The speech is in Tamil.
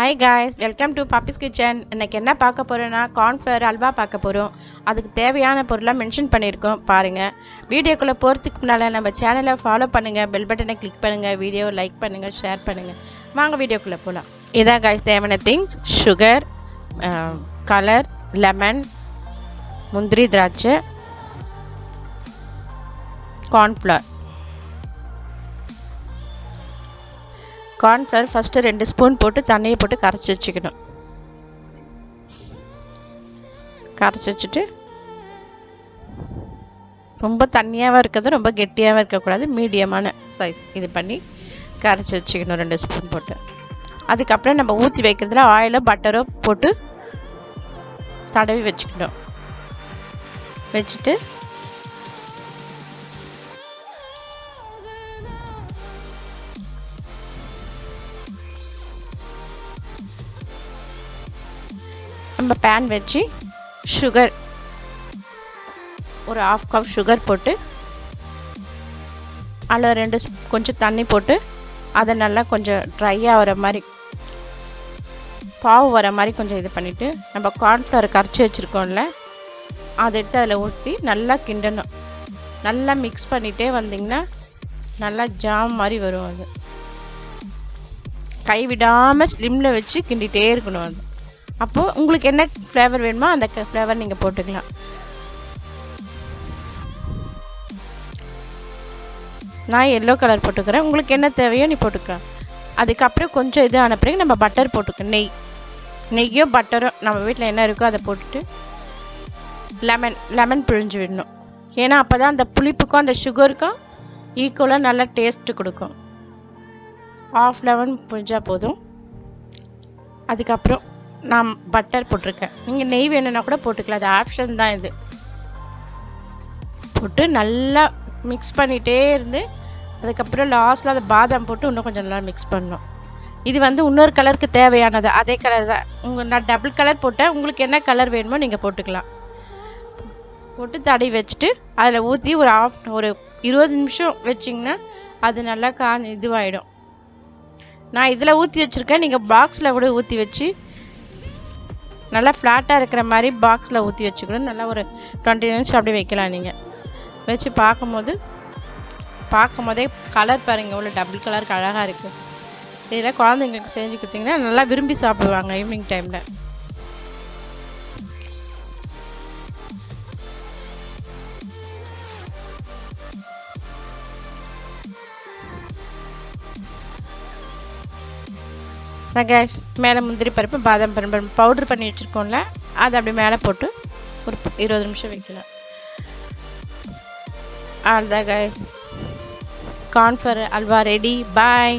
Hi guys, welcome to Poppy's kitchen. இன்றைக்கி என்ன பார்க்க போகிறோன்னா கார்ன்ஃப்ளவர் அல்வா பார்க்க போகிறோம். அதுக்கு தேவையான பொருளாக மென்ஷன் பண்ணியிருக்கோம் பாருங்கள். வீடியோக்குள்ளே போகிறதுக்கு முன்னால் நம்ம சேனலை ஃபாலோ பண்ணுங்கள், பெல் பட்டனை கிளிக் பண்ணுங்கள், வீடியோ லைக் பண்ணுங்கள், ஷேர் பண்ணுங்கள். வாங்க வீடியோக்குள்ளே போகலாம். இதான் காய்ஸ் தேவையான திங்ஸ்: சுகர், கலர், லெமன், முந்திரி திராட்சை, கார்ன்ஃப்ளவர். கார்ன்ஃப்ளவர் ஃபஸ்ட்டு 2 ஸ்பூன் போட்டு தண்ணியை போட்டு கரைச்சி வச்சுக்கணும். கரைச்சி வச்சுட்டு ரொம்ப தண்ணியாகவும் இருக்கிறது, ரொம்ப கெட்டியாகவும் இருக்கக்கூடாது, மீடியமான சைஸ் இது பண்ணி கரைச்சி வச்சுக்கணும் 2 ஸ்பூன் போட்டு. அதுக்கப்புறம் நம்ம ஊற்றி வைக்கிறதுல ஆயிலோ பட்டரோ போட்டு தடவி வச்சுக்கணும். வச்சுட்டு நம்ம பேன் வச்சு சுகர் ஒரு 1/2 கப் சுகர் போட்டு அதில் 2 கொஞ்சம் தண்ணி போட்டு அதை நல்லா கொஞ்சம் ட்ரையாக வர மாதிரி, பாவு வர மாதிரி கொஞ்சம் இது பண்ணிவிட்டு நம்ம கார்ன்ஃப்ளவர் கரைச்சி வச்சுருக்கோம்ல அதை எடுத்து அதில் ஊற்றி நல்லா கிண்டணும். நல்லா மிக்ஸ் பண்ணிகிட்டே வந்திங்கன்னா நல்லா ஜாம் மாதிரி வரும். அது கைவிடாமல் ஸ்லிம்மில் வச்சு கிண்டிகிட்டே இருக்கணும். அது அப்போது உங்களுக்கு என்ன ஃப்ளேவர் வேணுமோ அந்த ஃப்ளேவர் நீங்கள் போட்டுக்கலாம். நான் எல்லோ கலர் போட்டுக்கிறேன், உங்களுக்கு என்ன தேவையோ நீ போட்டுக்கலாம். அதுக்கப்புறம் கொஞ்சம் இது ஆன பிறகு நம்ம பட்டர் போட்டுக்க, நெய்யோ பட்டரோ நம்ம வீட்டில் என்ன இருக்கோ அதை போட்டுட்டு லெமன் பிழிஞ்சு விடணும். ஏன்னா அப்போ தான் அந்த புளிப்புக்கும் அந்த சுகருக்கும் ஈக்குவலாக நல்லா டேஸ்ட்டு கொடுக்கும். 1/2 லெமன் பிழிஞ்சால் போதும். அதுக்கப்புறம் நான் பட்டர் போட்டிருக்கேன், நீங்கள் நெய் வேணும்னா கூட போட்டுக்கலாம், அது ஆப்ஷன் தான். இது போட்டு நல்லா மிக்ஸ் பண்ணிகிட்டே இருந்து அதுக்கப்புறம் லாஸ்ட்டில் அதை பாதாம் போட்டு இன்னும் கொஞ்சம் நல்லா மிக்ஸ் பண்ணணும். இது இன்னொரு கலருக்கு தேவையானது, அதே கலர் தான். நான் டபுள் கலர் போட்டேன், உங்களுக்கு என்ன கலர் வேணுமோ நீங்கள் போட்டுக்கலாம். போட்டு தடவி வச்சுட்டு அதில் ஊற்றி ஒரு 20 நிமிஷம் வச்சிங்கன்னா அது நல்லா இதுவாகிடும். நான் இதில் ஊற்றி வச்சுருக்கேன், நீங்கள் பாக்ஸில் கூட ஊற்றி வச்சு நல்லா ஃப்ளாட்டாக இருக்கிற மாதிரி பாக்ஸில் ஊற்றி வச்சுக்கணும். நல்லா ஒரு 20 நிமிஷம் அப்படியே வைக்கலாம். நீங்கள் வச்சு பார்க்கும்போதே கலர் பாருங்கள், இவ்வளோ டபுள் கலருக்கு அழகாக இருக்குது. இதில் குழந்தைங்களுக்கு செஞ்சு கொடுத்தீங்கன்னா நல்லா விரும்பி சாப்பிடுவாங்க ஈவினிங் டைமில். கேஸ் மேலே முந்திரி பருப்பு பாதாம் பருப்பு பவுட்ரு பண்ணி வச்சுருக்கோம்ல அதை அப்படி மேலே போட்டு ஒரு 20 நிமிஷம் வைக்கலாம். அவ்வளோதான் கேஸ், கார்ன்ஃப்ளவர் அல்வா ரெடி. பாய்.